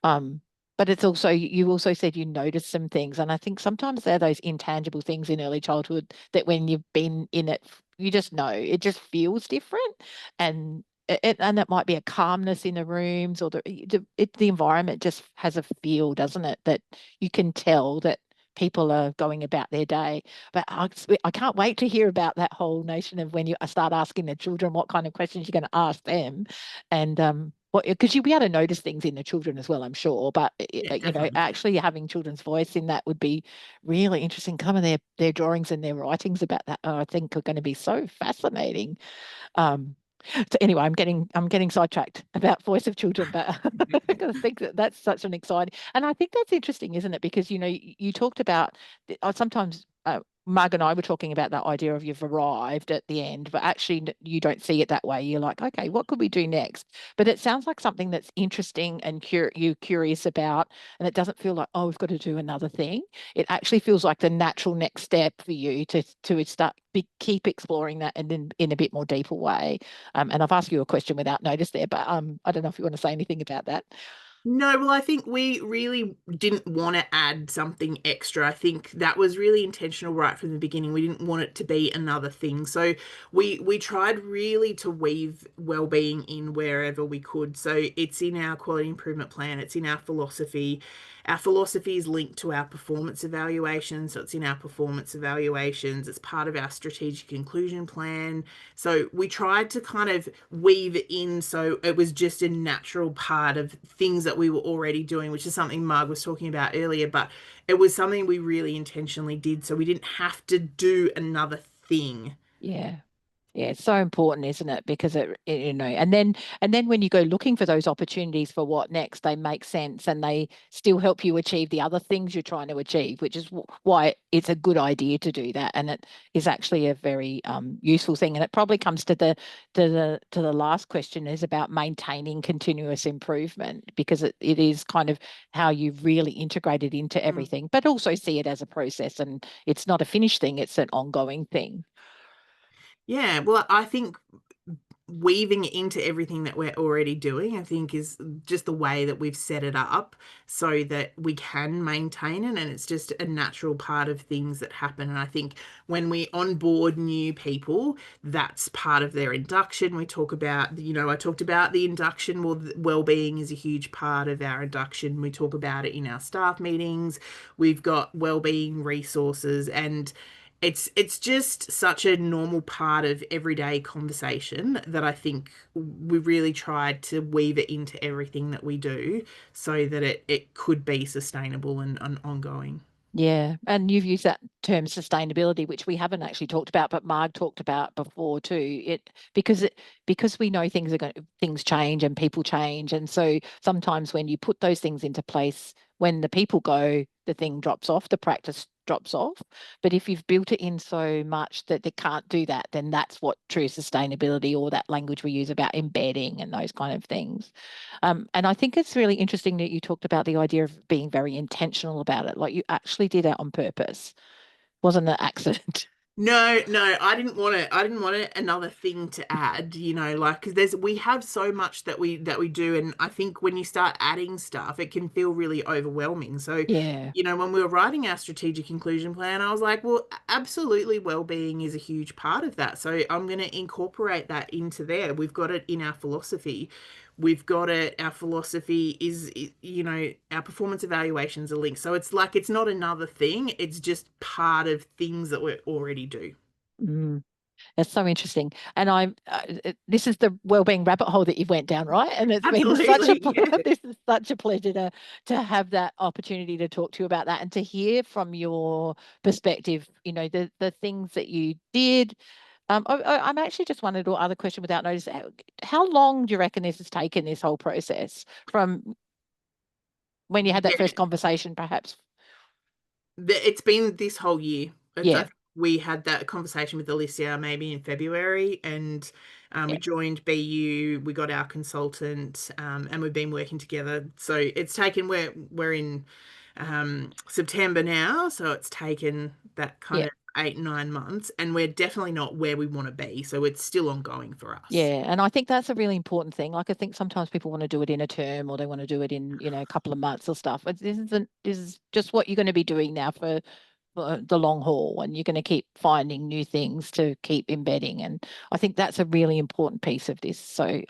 But it's also, you also said you notice some things. And I think sometimes they're those intangible things in early childhood that when you've been in it, you just know it just feels different. And it might be a calmness in the rooms, or the environment just has a feel, doesn't it? That you can tell that people are going about their day. But I can't wait to hear about that whole notion of when you start asking the children what kind of questions you're going to ask them, and because you'll be able to notice things in the children as well, I'm sure. But Yeah, you know, definitely. actually having children's voice in that would be really interesting. Some of their drawings and their writings about that, I think, are going to be so fascinating. Um, so anyway, I'm getting sidetracked about voice of children, but I think that's such an exciting, and I think that's interesting, isn't it? Because you know, you talked about sometimes. Marg and I were talking about that idea of you've arrived at the end, but actually you don't see it that way. You're like, okay, what could we do next? But it sounds like something that's interesting and you're curious about, and it doesn't feel like, oh, we've got to do another thing. It actually feels like the natural next step for you to keep exploring that and in a bit more deeper way. And I've asked you a question without notice there, but I don't know if you want to say anything about that. No, well, I think we really didn't want to add something extra. I think that was really intentional right from the beginning. We didn't want it to be another thing. So we tried really to weave well-being in wherever we could. So it's in our quality improvement plan, it's in our philosophy. Our philosophy is linked to our performance evaluations. So it's in our performance evaluations. It's part of our strategic inclusion plan. So we tried to kind of weave it in so it was just a natural part of things that we were already doing, which is something Marg was talking about earlier, but it was something we really intentionally did. So we didn't have to do another thing. Yeah. Yeah, it's so important, isn't it? Because you know, and then when you go looking for those opportunities for what next, they make sense and they still help you achieve the other things you're trying to achieve, which is why it's a good idea to do that. And it is actually a very useful thing. And it probably comes to the last question, is about maintaining continuous improvement, because it is kind of how you really integrate it into everything, but also see it as a process, and it's not a finished thing, it's an ongoing thing. Yeah, well, I think weaving it into everything that we're already doing, I think, is just the way that we've set it up so that we can maintain it. And it's just a natural part of things that happen. And I think when we onboard new people, that's part of their induction. We talk about, you know, I talked about the induction. Well, well-being is a huge part of our induction. We talk about it in our staff meetings. We've got well-being resources, and it's just such a normal part of everyday conversation that I think we really tried to weave it into everything that we do so that it could be sustainable and ongoing. Yeah, and you've used that term sustainability, which we haven't actually talked about, but Marg talked about before too. Because we know things change and people change, and so sometimes when you put those things into place, when the people go, the thing drops off, the practice drops off. But if you've built it in so much that they can't do that, then that's what true sustainability, or that language we use about embedding and those kind of things. And I think it's really interesting that you talked about the idea of being very intentional about it. Like you actually did it on purpose. Wasn't an accident. No, no, I didn't want another thing to add, you know, like 'cause we have so much that we do, and I think when you start adding stuff, it can feel really overwhelming. So, Yeah. you know, when we were writing our strategic inclusion plan, I was like, well, absolutely well-being is a huge part of that. So I'm going to incorporate that into there. We've got it in our philosophy. we've got it. Our philosophy is, you know, our performance evaluations are linked. So it's like, it's not another thing. It's just part of things that we already do. Mm. It's so interesting, and this is the wellbeing rabbit hole that you went down, right? And it's been such a Absolutely, yeah. this is such a pleasure to have that opportunity to talk to you about that and to hear from your perspective. You know, the things that you did. I'm actually just wondering one other question without notice. How long do you reckon this has taken, this whole process, from when you had that Yeah. first conversation, perhaps? It's been this whole year. Yeah. We had that conversation with Alicia maybe in February, and we Yeah. joined BU. We got our consultant, and we've been working together. So it's taken. We're in September now, so it's taken that kind Yeah. of 8-9 months, and we're definitely not where we want to be. So it's still ongoing for us. Yeah, and I think that's a really important thing. Like, I think sometimes people want to do it in a term, or they want to do it in, you know, a couple of months or stuff. But this is just what you're going to be doing now for the long haul, and you're going to keep finding new things to keep embedding. And I think that's a really important piece of this. So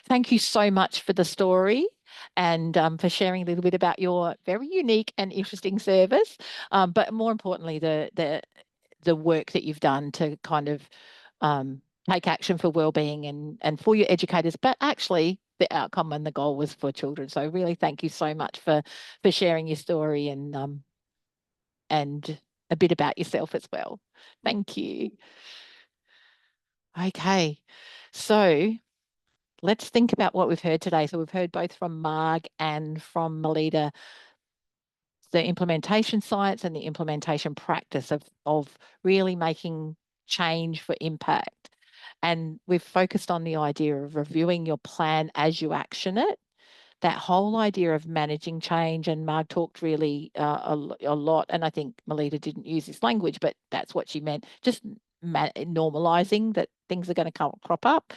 thank you so much for the story, and for sharing a little bit about your very unique and interesting service. But more importantly, the work that you've done to kind of take action for wellbeing and for your educators, but actually the outcome and the goal was for children. So really thank you so much for sharing your story and a bit about yourself as well. Thank you. Okay, so let's think about what we've heard today. So we've heard both from Marg and from Melita the implementation science and the implementation practice of really making change for impact. And we've focused on the idea of reviewing your plan as you action it. That whole idea of managing change, and Marg talked really a lot, and I think Melita didn't use this language, but that's what she meant, just normalizing that things are going to crop up.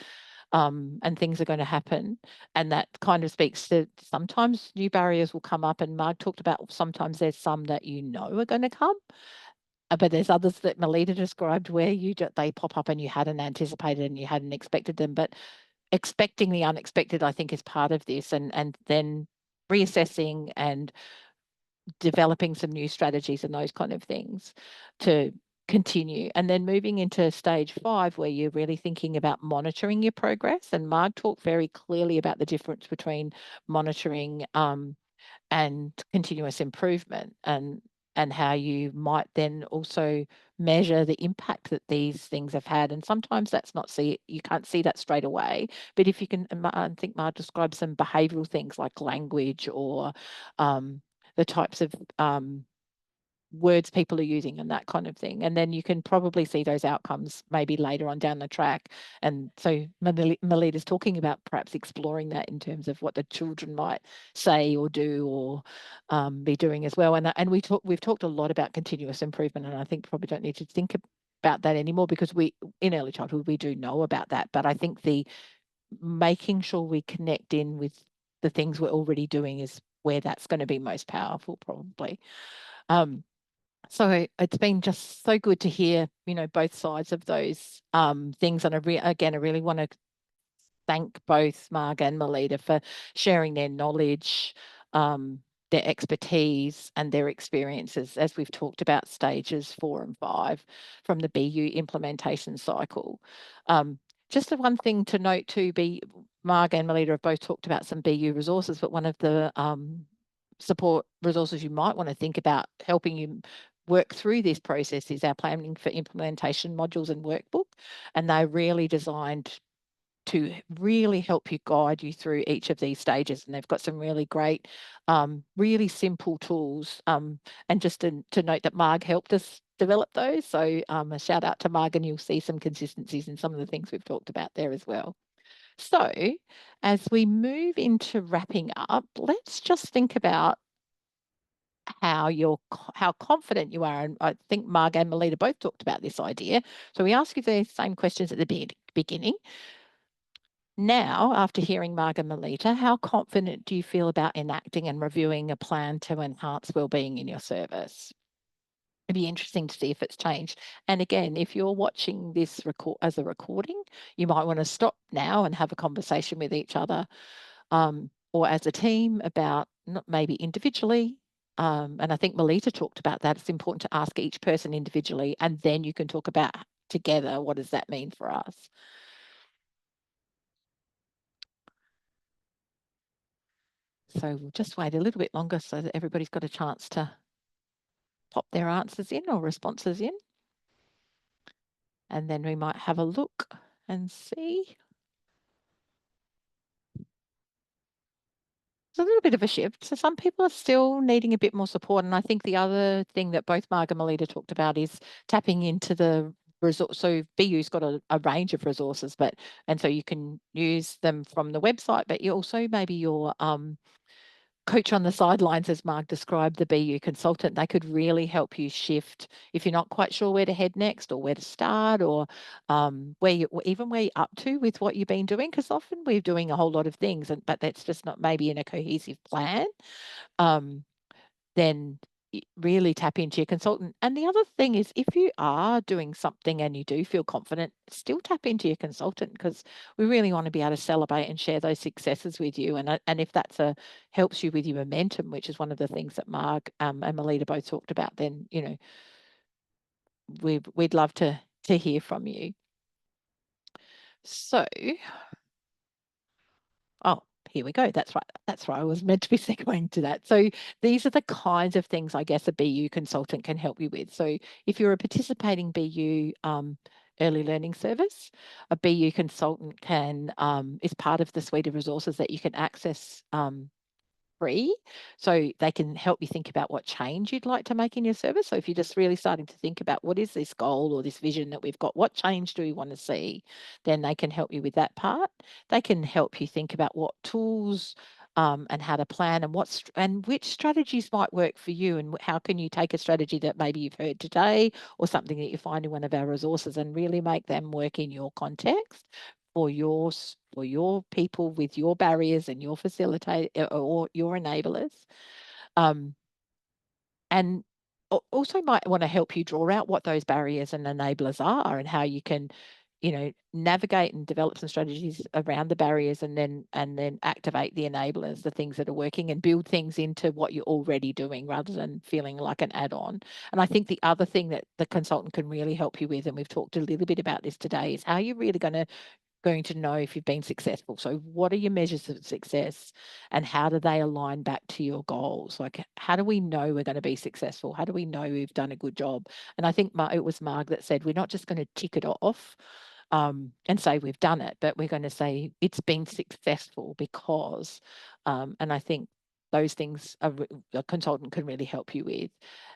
And things are going to happen. And that kind of speaks to sometimes new barriers will come up. And Marg talked about sometimes there's some that you know are going to come, but there's others that Melita described where they pop up and you hadn't anticipated and you hadn't expected them. But expecting the unexpected, I think, is part of this, and then reassessing and developing some new strategies and those kind of things to continue. And then moving into stage 5, where you're really thinking about monitoring your progress. And Marg talked very clearly about the difference between monitoring and continuous improvement, and how you might then also measure the impact that these things have had. And sometimes that's not you can't see that straight away, but if you can, I think Marg described some behavioral things like language or the types of words people are using and that kind of thing. And then you can probably see those outcomes maybe later on down the track. And so Melita's talking about perhaps exploring that in terms of what the children might say or do or be doing as well. And we've talked a lot about continuous improvement, and I think probably don't need to think about that anymore, because in early childhood we do know about that. But I think the making sure we connect in with the things we're already doing is where that's going to be most powerful, probably. So it's been just so good to hear, you know, both sides of those things. And I really want to thank both Marg and Melita for sharing their knowledge, their expertise and their experiences, as we've talked about stages 4 and 5 from the BU implementation cycle. Just the one thing to note too, Marg and Melita have both talked about some BU resources, but one of the support resources you might want to think about helping you work through this process is our planning for implementation modules and workbook. And they're really designed to really help you guide you through each of these stages. And they've got some really great, really simple tools. And just to note that Marg helped us develop those. So a shout out to Marg, and you'll see some consistencies in some of the things we've talked about there as well. So as we move into wrapping up, let's just think about how confident you are. And I think Marg and Melita both talked about this idea. So we ask you the same questions at the beginning. Now, after hearing Marg and Melita, how confident do you feel about enacting and reviewing a plan to enhance wellbeing in your service? It'd be interesting to see if it's changed. And again, if you're watching this as a recording, you might want to stop now and have a conversation with each other or as a team about not maybe individually. And I think Melita talked about that. It's important to ask each person individually, and then you can talk about together, what does that mean for us? So we'll just wait a little bit longer so that everybody's got a chance to pop their answers in or responses in. And then we might have a look and see. It's a little bit of a shift. So some people are still needing a bit more support. And I think the other thing that both Marg and Melita talked about is tapping into the resource. So BU's got a range of resources, and so you can use them from the website, but you also maybe your coach on the sidelines, as Marg described, the BU consultant, they could really help you shift if you're not quite sure where to head next or where to start, or even where you're up to with what you've been doing, because often we're doing a whole lot of things, but that's just not maybe in a cohesive plan. Then really tap into your consultant. And the other thing is, if you are doing something and you do feel confident, still tap into your consultant, because we really want to be able to celebrate and share those successes with you. And if that's helps you with your momentum, which is one of the things that Marg and Melita both talked about, then we'd love to hear from you. So, oh, here we go. That's right. That's right. I was meant to be segueing to that. So these are the kinds of things I guess a BU consultant can help you with. So if you're a participating BU early learning service, a BU consultant is part of the suite of resources that you can access free. So they can help you think about what change you'd like to make in your service. So if you're just really starting to think about what is this goal or this vision that we've got, what change do we want to see, then they can help you with that part. They can help you think about what tools and how to plan and which strategies might work for you, and how can you take a strategy that maybe you've heard today or something that you find in one of our resources and really make them work in your context for your people with your barriers and your facilitate or your enablers. And also might want to help you draw out what those barriers and enablers are, and how you can navigate and develop some strategies around the barriers, and then activate the enablers, the things that are working, and build things into what you're already doing rather than feeling like an add-on. And I think the other thing that the consultant can really help you with, and we've talked a little bit about this today, is how you're really going to know if you've been successful. So what are your measures of success, and how do they align back to your goals? Like, how do we know we're going to be successful? How do we know we've done a good job? And I think it was Marg that said, we're not just going to tick it off and say we've done it, but we're going to say it's been successful because, and I think those things a consultant can really help you with.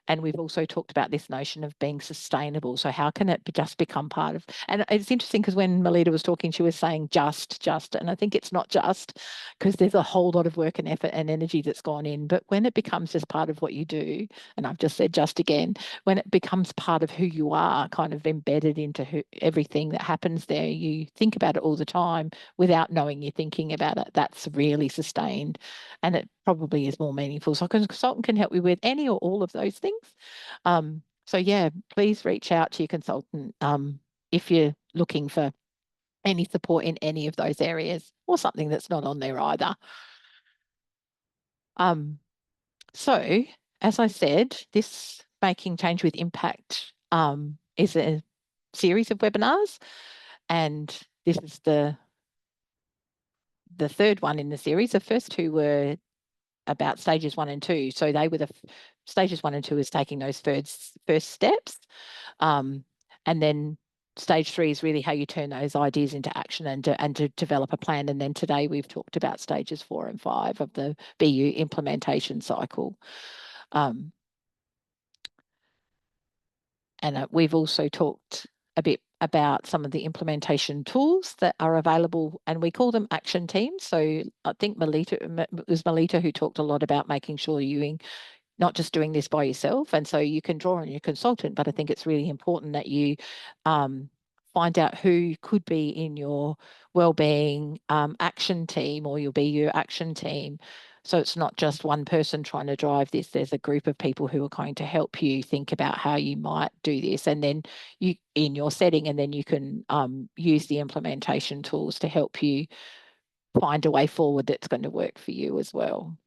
And we've also talked about this notion of being sustainable. So how can it just become part of, and it's interesting because when Melita was talking, she was saying just, and I think it's not just, because there's a whole lot of work and effort and energy that's gone in. But when it becomes just part of what you do, and I've just said just again, when it becomes part of who you are, kind of embedded into everything that happens there, you think about it all the time without knowing you're thinking about it. That's really sustained, and it probably is more meaningful. So a consultant can help you with any or all of those things. So yeah, please reach out to your consultant if you're looking for any support in any of those areas, or something that's not on there either. So as I said, this Making Change with Impact is a series of webinars, and this is the third one in the series. The first two were about stages 1 and 2. So they were stages 1 and 2 is taking those first steps. And then stage 3 is really how you turn those ideas into action and to develop a plan. And then today we've talked about stages 4 and 5 of the BU implementation cycle. And we've also talked a bit about some of the implementation tools that are available, and we call them action teams. So I think it was Melita who talked a lot about making sure you're not just doing this by yourself. And so you can draw on your consultant, but I think it's really important that you find out who could be in your wellbeing action team, or your BU action team. So it's not just one person trying to drive this. There's a group of people who are going to help you think about how you might do this, and then you in your setting, and then you can use the implementation tools to help you find a way forward that's going to work for you as well.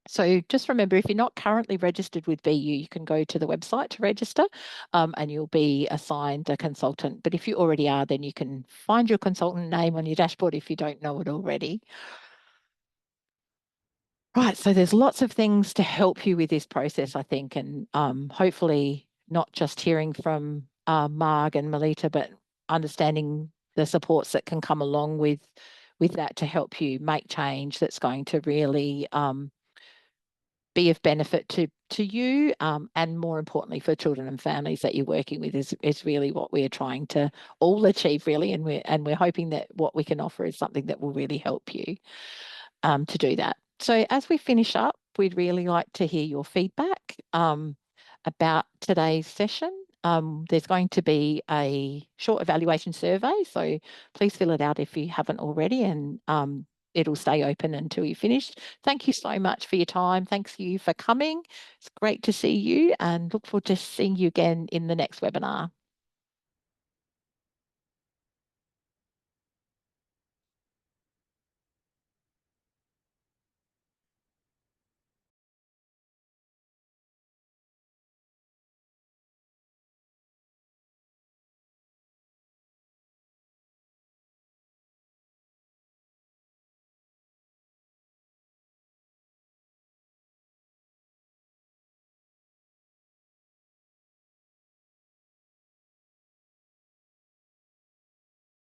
So just remember, if you're not currently registered with VU, you can go to the website to register and you'll be assigned a consultant. But if you already are, then you can find your consultant name on your dashboard if you don't know it already. Right, so there's lots of things to help you with this process, I think, and hopefully not just hearing from Marg and Melita, but understanding the supports that can come along with that to help you make change that's going to really be of benefit to you and more importantly for children and families that you're working with is really what we're trying to all achieve really, and we're hoping that what we can offer is something that will really help you to do that. So as we finish up, we'd really like to hear your feedback about today's session. There's going to be a short evaluation survey, so please fill it out if you haven't already, and it'll stay open until you're finished. Thank you so much for your time. Thanks you for coming. It's great to see you and look forward to seeing you again in the next webinar.